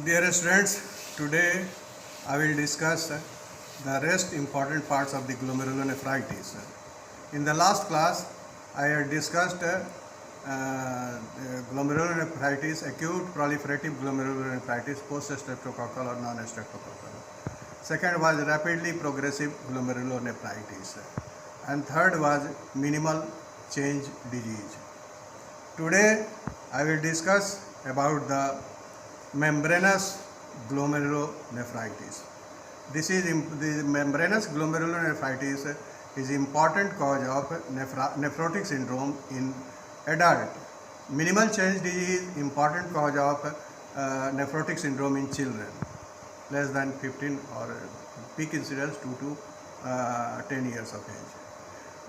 Dear students, today I will discuss the rest important parts of the glomerulonephritis. In the last class, I had discussed glomerulonephritis, acute proliferative glomerulonephritis, post-streptococcal or non-streptococcal. Second was rapidly progressive glomerulonephritis. And third was minimal change disease. Today, I will discuss about the membranous glomerulonephritis. The membranous glomerulonephritis is important cause of nephrotic syndrome in adult. Minimal change disease important cause of nephrotic syndrome in children less than 15 or peak incidence 2 to 10 years of age.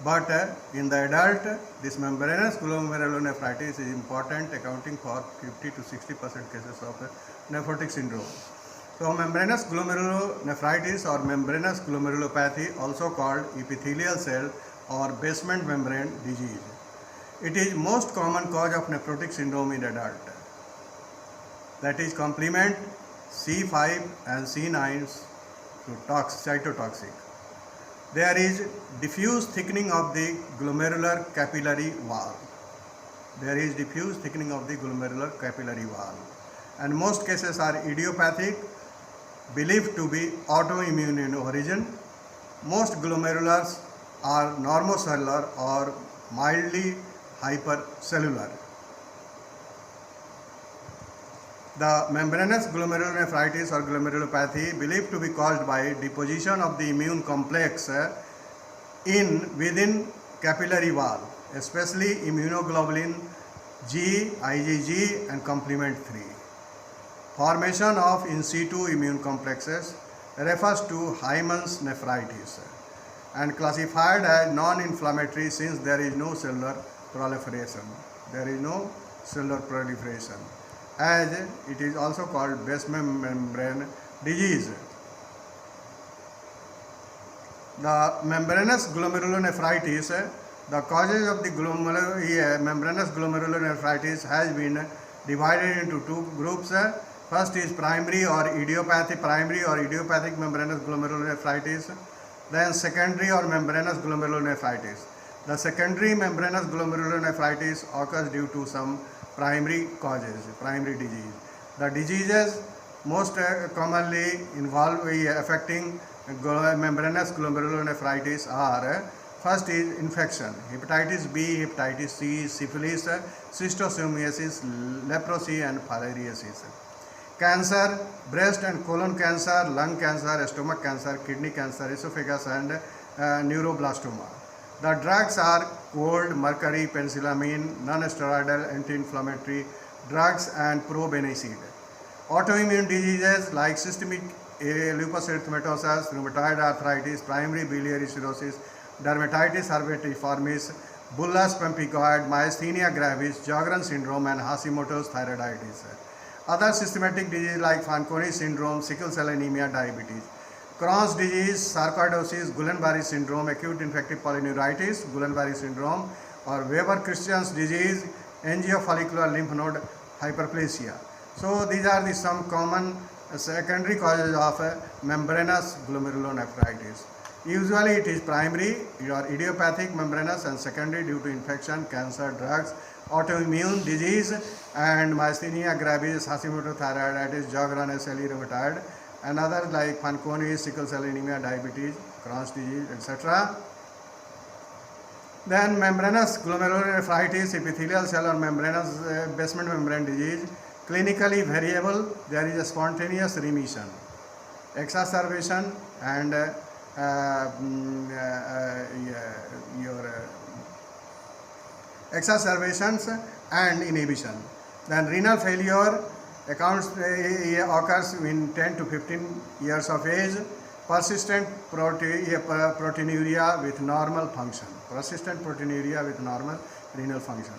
But in the adult, this membranous glomerulonephritis is important, accounting for 50 to 60% cases of nephrotic syndrome. So membranous glomerulonephritis or membranous glomerulopathy, also called epithelial cell or basement membrane disease. It is most common cause of nephrotic syndrome in adult. That is complement C5 and C9 cytotoxic. There is diffuse thickening of the glomerular capillary wall. There is diffuse thickening of the glomerular capillary wall. And most cases are idiopathic, believed to be autoimmune in origin. Most glomerulars are normocellular or mildly hypercellular. The membranous glomerulonephritis or glomerulopathy believed to be caused by deposition of the immune complex within capillary wall, especially immunoglobulin G, IgG and complement 3. Formation of in situ immune complexes refers to Hyman's nephritis and classified as non-inflammatory since there is no cellular proliferation. There is no cellular proliferation, as it is also called basement membrane disease. The membranous glomerulonephritis, the causes of the membranous glomerulonephritis has been divided into two groups. First is primary or idiopathic membranous glomerulonephritis, then secondary or membranous glomerulonephritis. The secondary membranous glomerulonephritis occurs due to some primary causes, primary disease. The diseases most commonly affecting membranous glomerulonephritis are: first is infection, hepatitis B, hepatitis C, syphilis, schistosomiasis, leprosy and filariasis. Cancer, breast and colon cancer, lung cancer, stomach cancer, kidney cancer, esophagus and neuroblastoma. The drugs are cold, mercury, penicillamine, non-steroidal anti-inflammatory drugs and probenecid. Autoimmune diseases like systemic lupus erythematosus, rheumatoid arthritis, primary biliary cirrhosis, dermatitis herpetiformis, bullous pemphigoid, myasthenia gravis, Sjogren syndrome and Hashimoto's thyroiditis. Other systematic diseases like Fanconi syndrome, sickle cell anemia, diabetes. Crohn's disease, sarcoidosis, Guillain-Barré syndrome, acute infective polyneuritis, Guillain-Barré syndrome, or Weber-Christian's disease, angiofollicular lymph node hyperplasia. So these are some common secondary causes of membranous glomerulonephritis. Usually it is primary or idiopathic membranous and secondary due to infection, cancer, drugs, autoimmune disease and myasthenia gravis, Hashimoto's thyroiditis, Sjogren SLE rheumatoid, and others like Fanconi, sickle cell anemia, diabetes, Crohn's disease, etc. Then membranous glomerulonephritis, epithelial cell or membranous basement membrane disease, clinically variable. There is a spontaneous remission, exacerbation and exacerbations and inhibition. Then renal failure occurs in 10 to 15 years of age. Persistent proteinuria with normal function. Persistent proteinuria with normal renal function.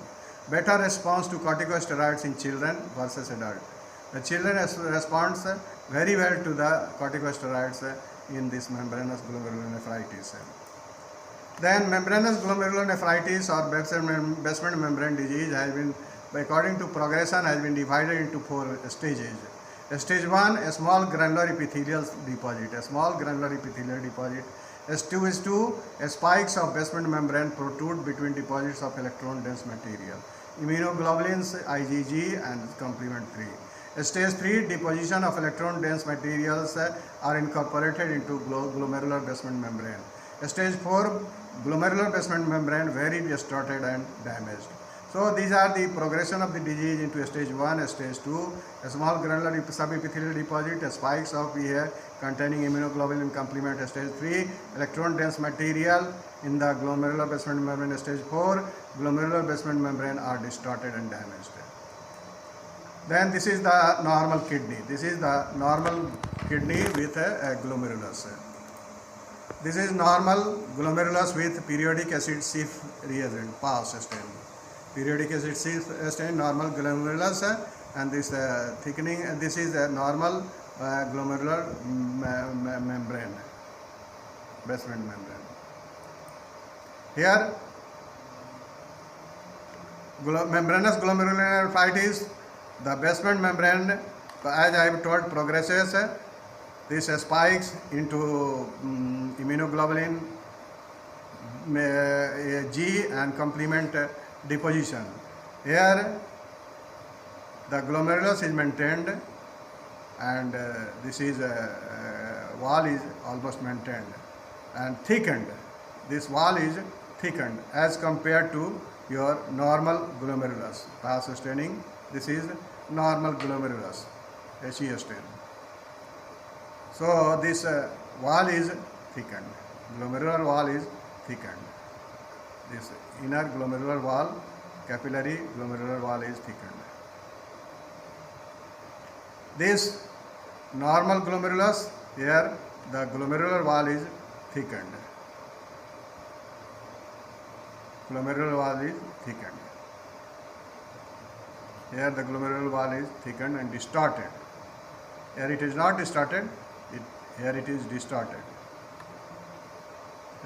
Better response to corticosteroids in children versus adult. The children responds very well to the corticosteroids in this membranous glomerulonephritis. Then membranous glomerulonephritis or basement membrane disease has been, according to progression, has been divided into 4 stages. Stage 1, a small granular epithelial deposit. A small granular epithelial deposit. S2 is 2, spikes of basement membrane protrude between deposits of electron dense material. Immunoglobulins IgG and complement 3. Stage 3, deposition of electron dense materials are incorporated into glomerular basement membrane. Stage 4, glomerular basement membrane very distorted and damaged. So these are the progression of the disease into stage 1, stage 2, a small granular subepithelial deposit, spikes of here containing immunoglobulin complement, stage 3, electron dense material in the glomerular basement membrane, stage 4, glomerular basement membrane are distorted and damaged. Then this is the normal kidney. This is the normal kidney with a glomerulus. This is normal glomerulus with periodic acid Sif reagent, PAS stain. Periodic acid Sif stain, normal glomerulus, and this thickening. This is a normal glomerular membrane, basement membrane. Here, membranous glomerulonephritis, the basement membrane, as I have told, progresses. This spikes into immunoglobulin G and complement deposition. Here the glomerulus is maintained, and this is wall is almost maintained and thickened. This wall is thickened as compared to your normal glomerulus. PAS staining. This is normal glomerulus, HE stain. So this wall is thickened. Glomerular wall is thickened. This inner glomerular wall, capillary glomerular wall is thickened. This normal glomerulus, here the glomerular wall is thickened. Glomerular wall is thickened. Here the glomerular wall is thickened and distorted. Here it is not distorted, here it is distorted.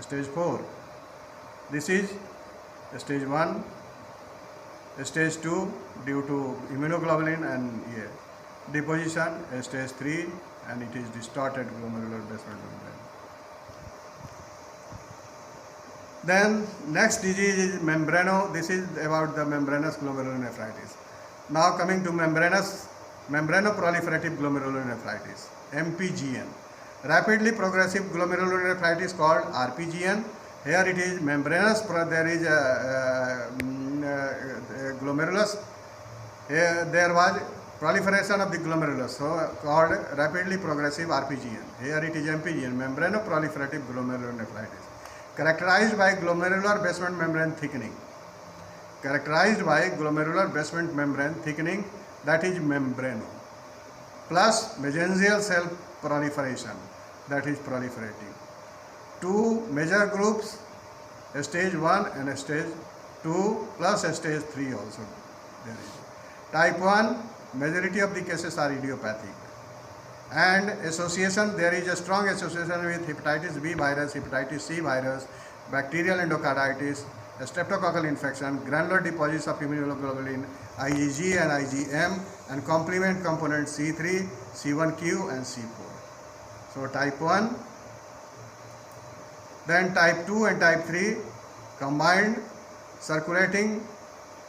Stage 4. This is stage 1. Stage 2 due to immunoglobulin and deposition. Stage 3, and it is distorted glomerular basement membrane. Then next disease is membrano. This is about the membranous glomerulonephritis. Now coming to membranoproliferative glomerulonephritis, MPGN. Rapidly progressive glomerulonephritis called RPGN. Here it is membranous, there is a glomerulus. Here there was proliferation of the glomerulus, so called rapidly progressive RPGN. Here it is MPGN, membranoproliferative glomerulonephritis. Characterized by glomerular basement membrane thickening. Characterized by glomerular basement membrane thickening, that is membrano, plus mesangial cell proliferation, that is proliferating. Two major groups, stage 1 and stage 2 plus stage 3 also there is. Type 1, majority of the cases are idiopathic. And association, there is a strong association with hepatitis B virus, hepatitis C virus, bacterial endocarditis, streptococcal infection, granular deposits of immunoglobulin IgG and IgM, and complement component C3, C1q and C4. So type 1, then type 2 and type 3 combined circulating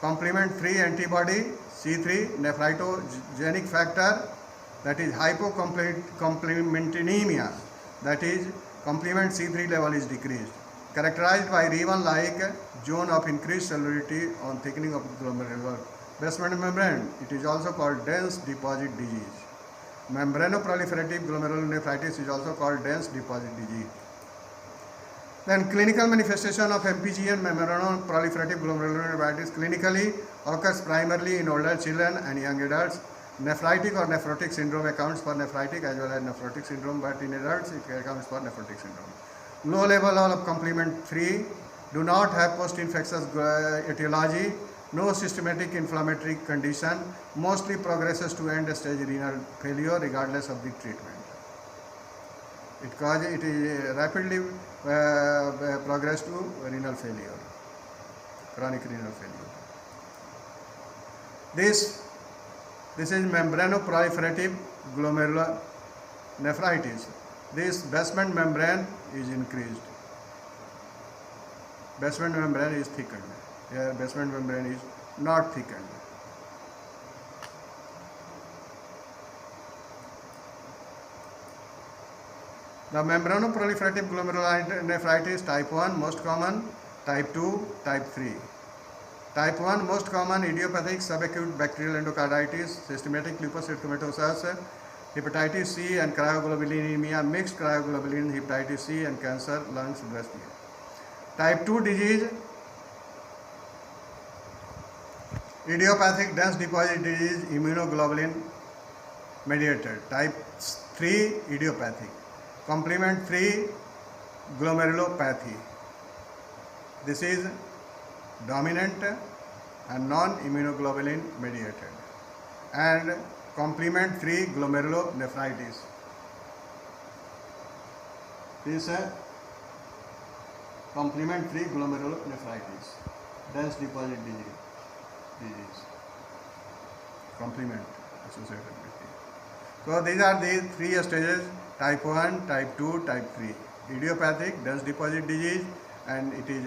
complement free antibody C3 nephrogenic factor, that is hypocomplementemia, that is complement C3 level is decreased, characterized by ribbon-like zone of increased cellularity on thickening of glomerular basement membrane. It is also called dense deposit disease. Membranoproliferative glomerulonephritis is also called dense deposit disease. Then clinical manifestation of MPGN, membranoproliferative glomerulonephritis, clinically occurs primarily in older children and young adults. Nephritic or nephrotic syndrome accounts for nephritic as well as nephrotic syndrome, but in adults it accounts for nephrotic syndrome. Low level of complement 3, do not have post-infectious etiology, no systematic inflammatory condition, mostly progresses to end-stage renal failure regardless of the treatment. It is rapidly progress to renal failure, chronic renal failure. This is membranoproliferative glomerulonephritis. This basement membrane is increased. Basement membrane is thickened. Here basement membrane is not thickened. The membranoproliferative glomerulonephritis type 1 most common, type 2, type 3. Type 1 most common idiopathic subacute bacterial endocarditis, systematic lupus erythematosus, hepatitis C and cryoglobulinemia, mixed cryoglobulin, hepatitis C and cancer, lungs, breast. Type 2 disease, idiopathic dense deposit disease, immunoglobulin mediated. Type 3 idiopathic, complement 3 glomerulopathy. This is dominant and non-immunoglobulin mediated, and complement 3 glomerulonephritis. This is complement 3 glomerulonephritis, dense deposit disease, complement associated with it. So these are the 3 stages: type 1, type 2, type 3. Idiopathic dense deposit disease, and it is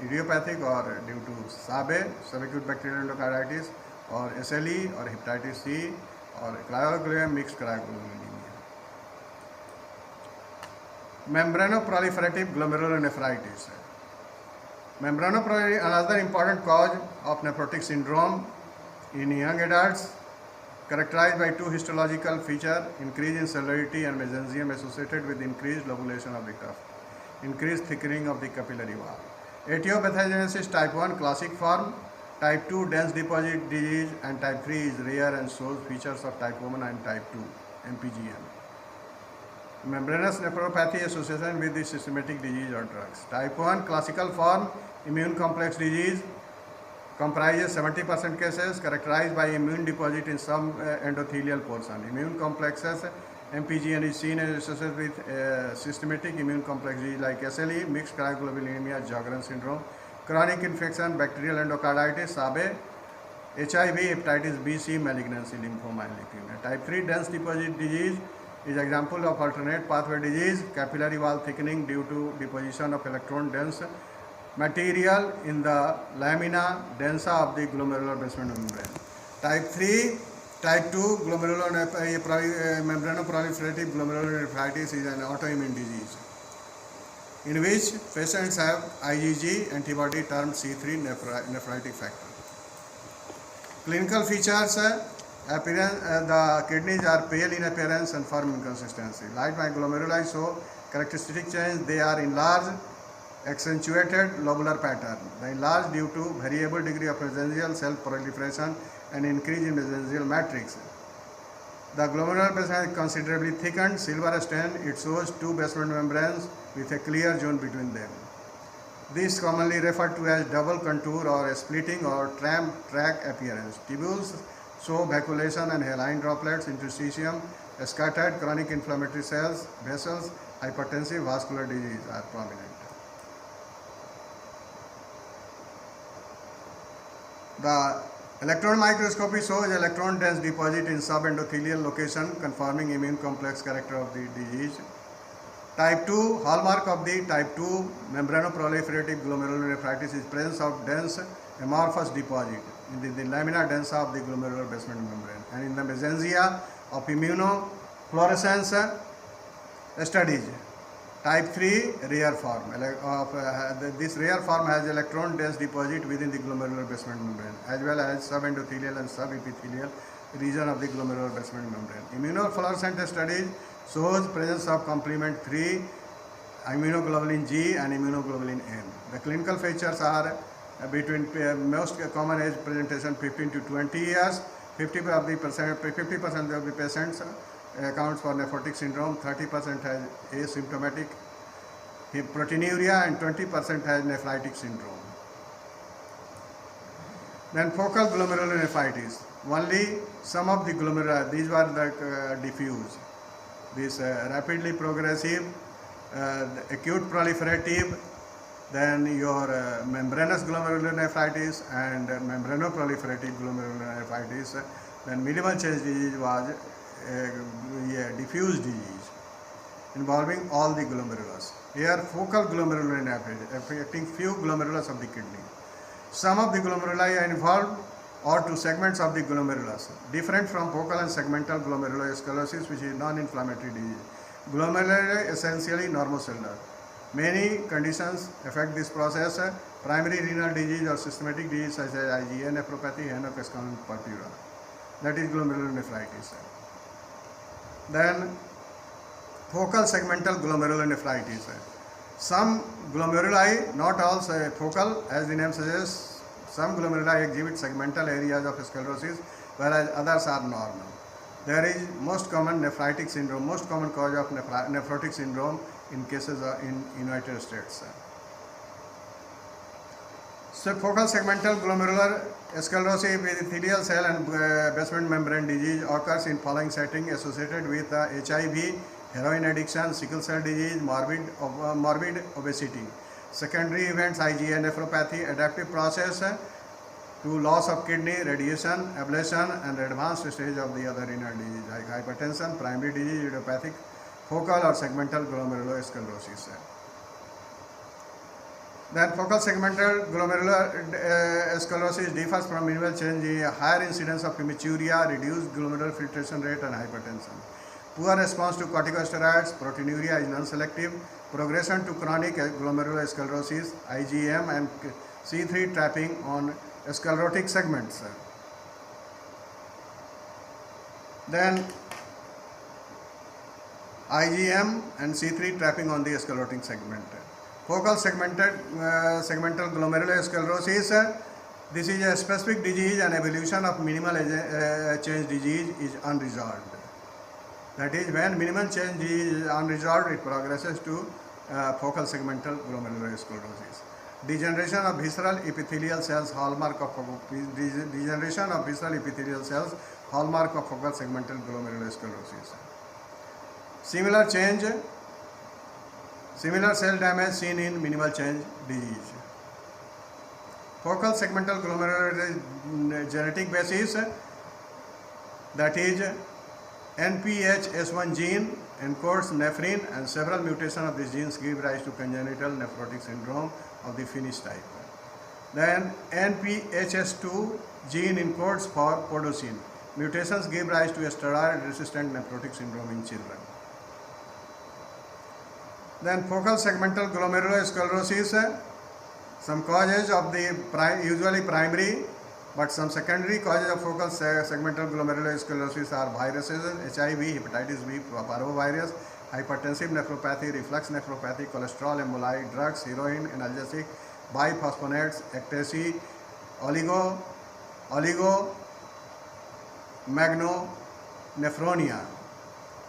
idiopathic or due to SABE, subacute bacterial endocarditis, or SLE, or hepatitis C, or cryoglobulinemia, mixed cryoglobulinemia. Membranoproliferative glomerulonephritis. Membranoproliferative, another important cause of nephrotic syndrome in young adults, characterized by 2 histological features: increase in celerity and mesenterium associated with increased lobulation of the cuff, increased thickening of the capillary wall. Etiopathogenesis type 1 classic form, type 2 dense deposit disease, and type 3 is rare and shows features of type 1 and type 2 MPGN. Membranous nephropathy association with the systematic disease or drugs. Type 1 classical form, immune complex disease, comprises 70% cases characterized by immune deposit in some endothelial portion. Immune complexes, MPGN is seen as associated with systematic immune complex disease like SLE, mixed cryoglobulinemia, Sjogren syndrome, chronic infection, bacterial endocarditis, SABE, HIV, hepatitis B, C, malignancy, lymphoma, and leukemia. Type 3 dense deposit disease is example of alternate pathway disease, capillary wall thickening due to deposition of electron dense material in the lamina densa of the glomerular basement membrane. Type 3, type 2 membranoproliferative glomerulonephritis is an autoimmune disease in which patients have IgG antibody termed C3 nephritic factor. Clinical features: appearance, the kidneys are pale in appearance and firm in consistency. Like my glomeruli show characteristic change, they are enlarged, accentuated lobular pattern. The enlarged due to variable degree of mesangial cell proliferation and increase in mesangial matrix. The glomerular basement is considerably thickened, silver stained. It shows 2 basement membranes with a clear zone between them. This is commonly referred to as double contour or splitting or tram track appearance. Tubules show vacuolation and haline droplets, interstitium, scattered chronic inflammatory cells, vessels, hypertensive vascular disease are prominent. The electron microscopy shows electron dense deposit in subendothelial location conforming immune complex character of the disease. Type 2, hallmark of the type 2 membranoproliferative glomerulonephritis is presence of dense amorphous deposit in the lamina densa of the glomerular basement membrane and in the mesenteria of immunofluorescence studies. Type 3, rare form. This rare form has electron dense deposit within the glomerular basement membrane as well as subendothelial and subepithelial region of the glomerular basement membrane. Immunofluorescence studies shows presence of complement 3, immunoglobulin G and immunoglobulin N. The clinical features are between most common age presentation 15 to 20 years, 50% of the patients accounts for nephrotic syndrome, 30% has asymptomatic proteinuria and 20% has nephritic syndrome. Then focal glomerulonephritis. Only some of the glomeruli, these were the diffuse. This rapidly progressive, acute proliferative, then your membranous glomerulonephritis and membranoproliferative glomerulonephritis. Then minimal change disease was diffuse disease involving all the glomerulus. Here focal glomerulonephritis affecting few glomerulus of the kidney. Some of the glomeruli are involved or two segments of the glomerulus, different from focal and segmental glomerulosclerosis, which is non-inflammatory disease. Glomeruli essentially normocellular. Many conditions affect this process: primary renal disease or systematic disease such as IgA nephropathy, Henoch-Schwann purpura. That is glomerulonephritis. Then focal segmental glomerulonephritis. Some glomeruli, not all focal, as the name suggests, some glomeruli exhibit segmental areas of sclerosis, whereas others are normal. There is most common nephritic syndrome, most common cause of nephrotic syndrome in cases in United States. So focal segmental glomerular sclerosis with epithelial cell and basement membrane disease occurs in following setting associated with HIV, heroin addiction, sickle cell disease, morbid obesity. Secondary events: IgA nephropathy, adaptive process to loss of kidney, radiation, ablation, and advanced stage of the other renal disease like hypertension, primary disease, idiopathic, focal or segmental glomerulosclerosis. Then focal segmental glomerular sclerosis differs from minimal change in higher incidence of hematuria, reduced glomerular filtration rate, and hypertension. Poor response to corticosteroids, proteinuria is non-selective, progression to chronic glomerulosclerosis, IgM and C3 trapping on sclerotic segments. Then IgM and C3 trapping on the sclerotic segment. Focal segmental glomerulosclerosis, this is a specific disease and evolution of minimal change disease is unresolved. That is, when minimal change is unresolved, it progresses to focal segmental glomerulosclerosis. Degeneration of visceral epithelial cells, hallmark of degeneration of visceral epithelial cells, hallmark of focal segmental glomerulosclerosis. Similar cell damage seen in minimal change disease. Focal segmental glomerular genetic basis, that is NPHS1 gene encodes nephrin, and several mutations of these genes give rise to congenital nephrotic syndrome of the Finnish type. Then NPHS2 gene encodes for podocin. Mutations give rise to a steroid resistant nephrotic syndrome in children. Then focal segmental glomerulosclerosis, some causes of the usually primary, but some secondary causes of focal segmental glomerulosclerosis are viruses: HIV, hepatitis B, parvovirus, hypertensive nephropathy, reflux nephropathy, cholesterol emboli, drugs, heroin, analgesic, biphosphonates, ecstasy, oligomeganephronia,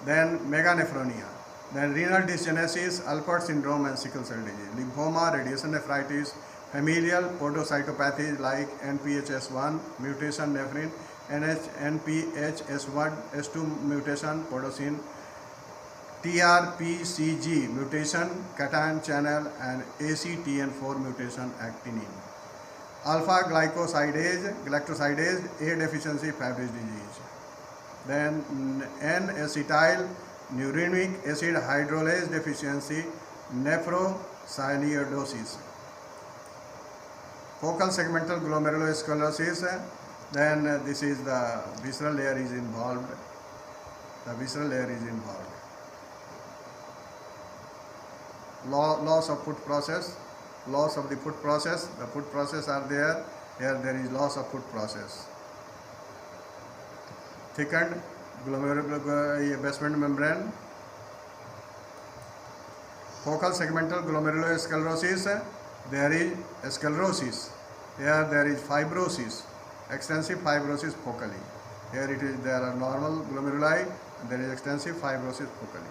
then meganephronia, then renal dysgenesis, Alport syndrome, and sickle cell disease, lymphoma, radiation nephritis, familial podocytopathies like NPHS1 mutation nephrin, NPHS1 S2 mutation podocin, TRPCG mutation cation channel, and ACTN4 mutation actinin. Alpha galactosidase A deficiency Fabry disease. Then N-acetyl urinic acid hydrolase deficiency nephrocyanidiosis. Focal segmental glomerulosclerosis, then this is the visceral layer is involved. Loss of foot process, loss of the foot process. The foot process are there. Here there is loss of foot process. Thickened glomerular basement membrane. Focal segmental glomerulosclerosis, there is sclerosis. Here there is fibrosis, extensive fibrosis focally. Here it is, there are normal glomeruli, and there is extensive fibrosis focally.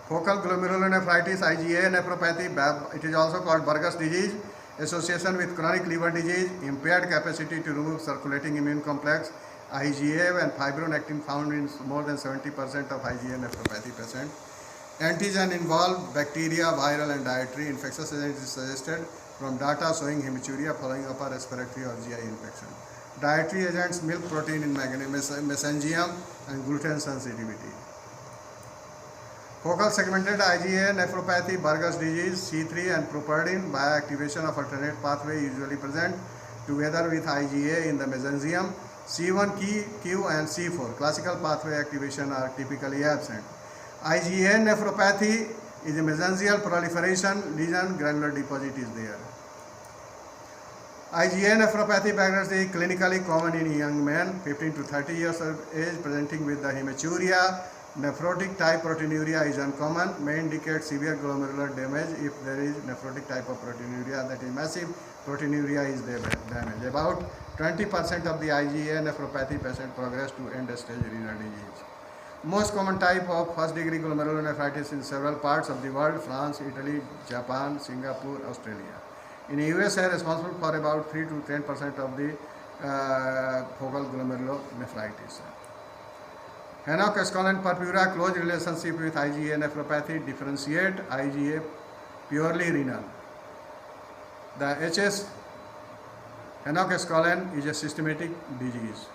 Focal glomerulonephritis, IgA nephropathy, it is also called Burgess disease, association with chronic liver disease, impaired capacity to remove circulating immune complex, IgA and fibronectin found in more than 70% of IgA nephropathy patients. Antigen involved bacteria, viral and dietary. Infectious agent is suggested from data showing hematuria following upper respiratory or GI infection. dietary agents, milk protein in mesangium, and gluten sensitivity. Focal segmented IgA nephropathy, Burgers disease, C3 and properdin by activation of alternate pathway usually present together with IgA in the mesangium. C1, Q and C4 classical pathway activation are typically absent. IgA nephropathy is a mesangial proliferation lesion, granular deposit is there. IgA nephropathy background is clinically common in young men 15 to 30 years of age presenting with the hematuria. Nephrotic type proteinuria is uncommon, may indicate severe glomerular damage if there is nephrotic type of proteinuria, that is massive proteinuria is damage. About 20% of the IgA nephropathy patient progress to end-stage renal disease. Most common type of first-degree glomerulonephritis in several parts of the world: France, Italy, Japan, Singapore, Australia. In USA, responsible for about 3 to 10% of the focal glomerulonephritis. Henoch-Escalent purpura, close relationship with IgA nephropathy. Differentiate IgA purely renal. The HS Henoch-Escalent is a systematic disease.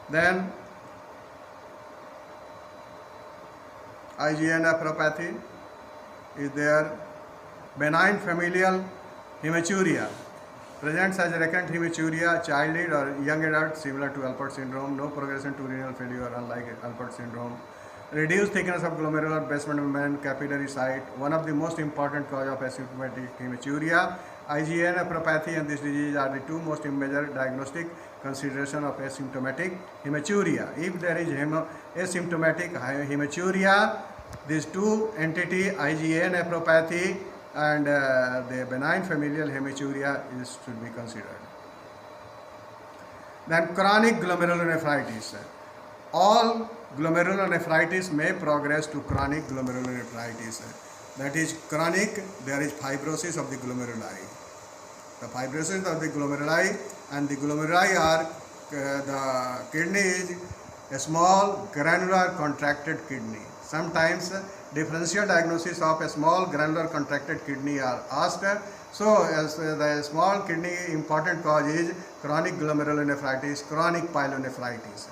Then IgA nephropathy is there. Benign familial hematuria presents as recurrent hematuria, childhood or young adult, similar to Alport syndrome. No progression to renal failure, unlike Alport syndrome. Reduced thickness of glomerular basement membrane, capillary site. One of the most important cause of asymptomatic hematuria. IgA nephropathy and this disease are the two most major diagnostic consideration of asymptomatic hematuria. If there is asymptomatic hematuria, these two entity, IgA nephropathy and the benign familial hematuria, should be considered. Then chronic glomerulonephritis. All glomerulonephritis may progress to chronic glomerulonephritis. That is chronic, there is fibrosis of the glomeruli. The fibrosis of the glomeruli, and the glomeruli are, the kidney is a small granular contracted kidney. Sometimes differential diagnosis of a small granular contracted kidney are asked. So as the small kidney important cause is chronic glomerulonephritis, chronic pyelonephritis.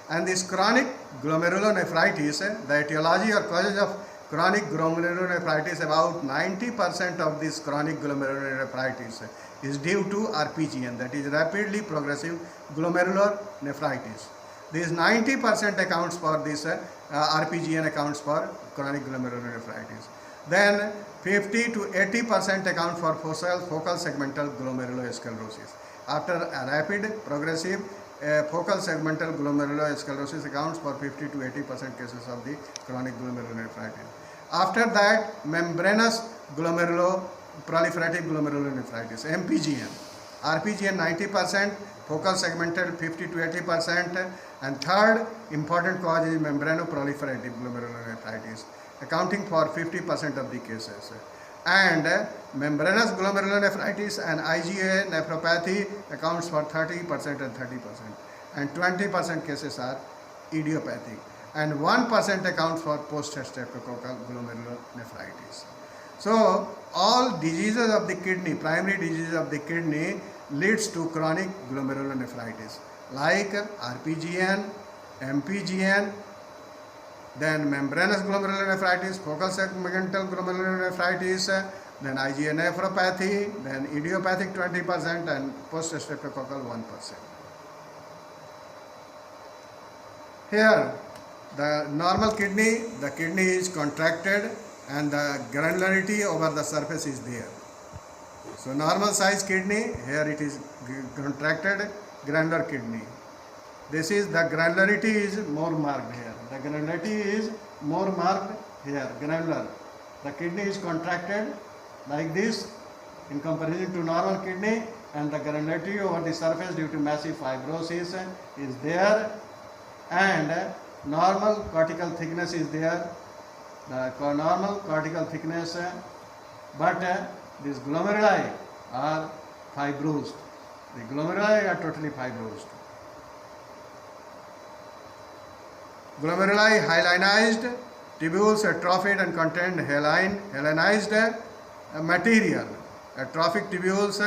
And this chronic glomerulonephritis, the etiology or causes of chronic glomerulonephritis, about 90% of this chronic glomerulonephritis is due to RPGN, that is rapidly progressive glomerular nephritis. This 90% accounts for this RPGN accounts for chronic glomerulonephritis. Then 50 to 80% account for focal segmental glomerulosclerosis. After a rapid progressive focal segmental glomerulosclerosis accounts for 50 to 80% cases of the chronic glomerulonephritis. After that, membranous proliferative glomerulonephritis, MPGN. RPGN 90%, focal segmental 50 to 80%, and third important cause is membranoproliferative glomerulonephritis, accounting for 50% of the cases. And membranous glomerulonephritis and IgA nephropathy accounts for 30% and 30%, and 20% cases are idiopathic, and 1% accounts for post-streptococcal glomerulonephritis. So all diseases of the kidney, primary diseases of the kidney, leads to chronic glomerulonephritis like RPGN, MPGN, then membranous glomerulonephritis, focal segmental glomerulonephritis, then IgA nephropathy, then idiopathic 20% and post-streptococcal 1%. Here, the normal kidney, the kidney is contracted and the granularity over the surface is there. So normal size kidney, here it is contracted granular kidney. This is the granularity is more marked here. The granularity is more marked here, granular. The kidney is contracted like this in comparison to normal kidney, and the granularity over the surface due to massive fibrosis is there, and normal cortical thickness is there, the normal cortical thickness, but these glomeruli are fibrosed. The glomeruli are totally fibrosed. Glomeruli hyalinized, tubules atrophied and contain hyalinized material. Atrophic tubules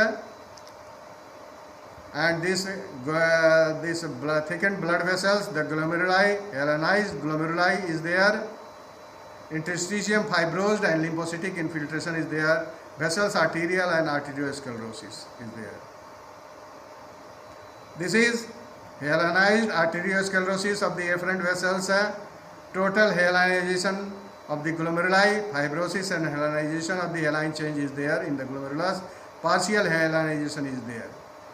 and this thickened blood vessels, the glomeruli, hyalinized glomeruli is there, interstitium fibrosed and lymphocytic infiltration is there, vessels arterial and arteriosclerosis is there. This is hyalinized arteriosclerosis of the afferent vessels, total hyalinization of the glomeruli, fibrosis and hyalinization of the hyaline change is there in the glomerulus, partial hyalinization is there.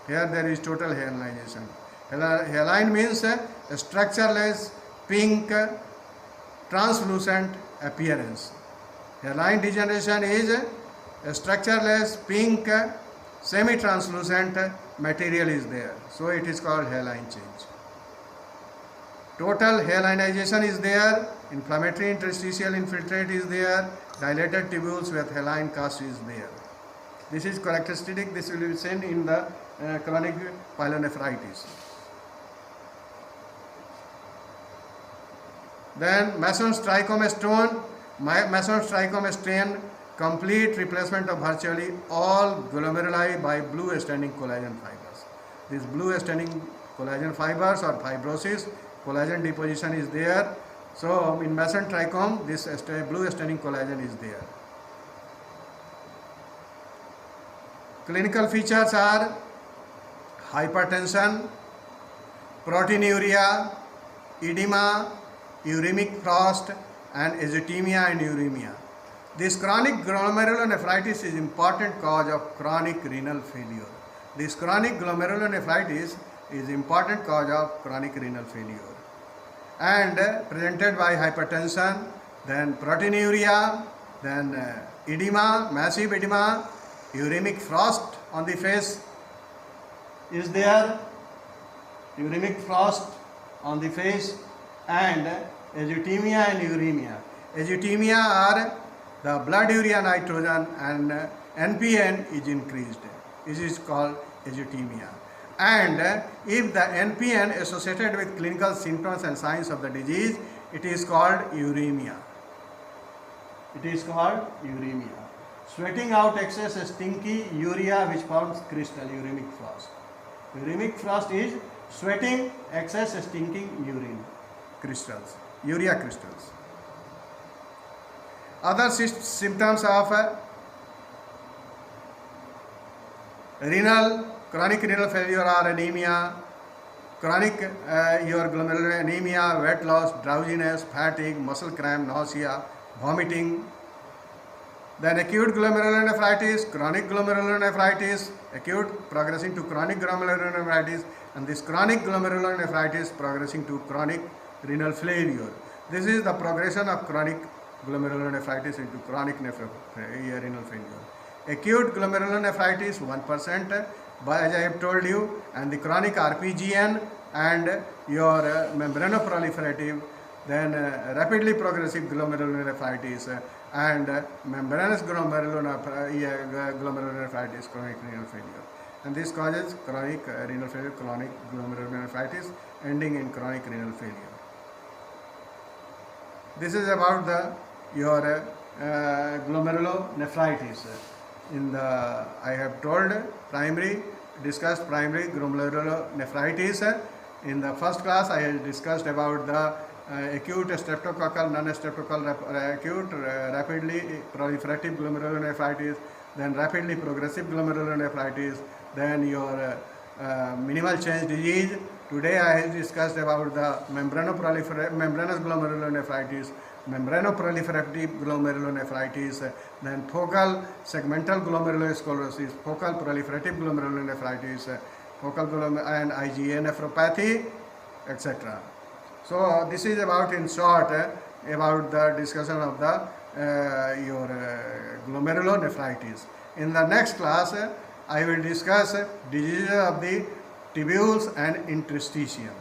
Here there is total hyalinization. Hyaline means a structureless, pink, translucent appearance. Hairline degeneration is a structureless, pink, semi-translucent material is there. So it is called hairline change. Total hyalinization is there, inflammatory interstitial infiltrate is there, dilated tubules with hairline cast is there. This is characteristic, this will be seen in the chronic pyelonephritis. Then Mason's trichome stone, Mason's trichome stain, complete replacement of virtually all glomeruli by blue staining collagen fibers. These blue staining collagen fibers or fibrosis, collagen deposition is there. So in Mason trichome, this blue staining collagen is there. Clinical features are hypertension, proteinuria, edema, uremic frost, and azotemia and uremia. This chronic glomerulonephritis is important cause of chronic renal failure. This chronic glomerulonephritis is important cause of chronic renal failure, and presented by hypertension, then proteinuria, then edema, massive edema, uremic frost on the face is there, uremic frost on the face, and azotemia and uremia. Azotemia are the blood urea nitrogen and NPN is increased. This is called azotemia. And if the NPN associated with clinical symptoms and signs of the disease, it is called uremia. It is called uremia. Sweating out excess stinky urea which forms crystal, uremic frost. Uremic frost is sweating excess stinking urine crystals, urea crystals. Other symptoms of chronic renal failure are anemia, chronic your glomerular anemia, weight loss, drowsiness, fatigue, muscle cramp, nausea, vomiting. Then acute glomerulonephritis, chronic glomerulonephritis, acute progressing to chronic glomerulonephritis, and this chronic glomerulonephritis progressing to chronic renal failure. This is the progression of chronic glomerulonephritis into chronic renal failure. Acute glomerulonephritis 1%, as I have told you, and the chronic RPGN and your membranoproliferative, then rapidly progressive glomerulonephritis and membranous glomerulonephritis, chronic renal failure. And this causes chronic renal failure, chronic glomerulonephritis, ending in chronic renal failure. This is about your glomerulonephritis. I have told discussed primary glomerulonephritis. In the first class, I have discussed about the acute streptococcal, non-streptococcal, acute rapidly proliferative glomerulonephritis, then rapidly progressive glomerulonephritis, then your minimal change disease. Today I have discussed about the membranous glomerulonephritis, membranoproliferative glomerulonephritis, then focal segmental glomerulosclerosis, focal proliferative glomerulonephritis, and IgA nephropathy, etc. So this is about, in short, about the discussion of the your glomerulonephritis. In the next class, I will discuss diseases of the tubules and interstitium.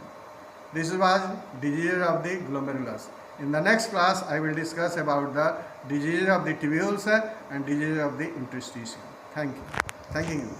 This was diseases of the glomerulus. In the next class, I will discuss about the diseases of the tubules and diseases of the interstitium. Thank you. Thanking you.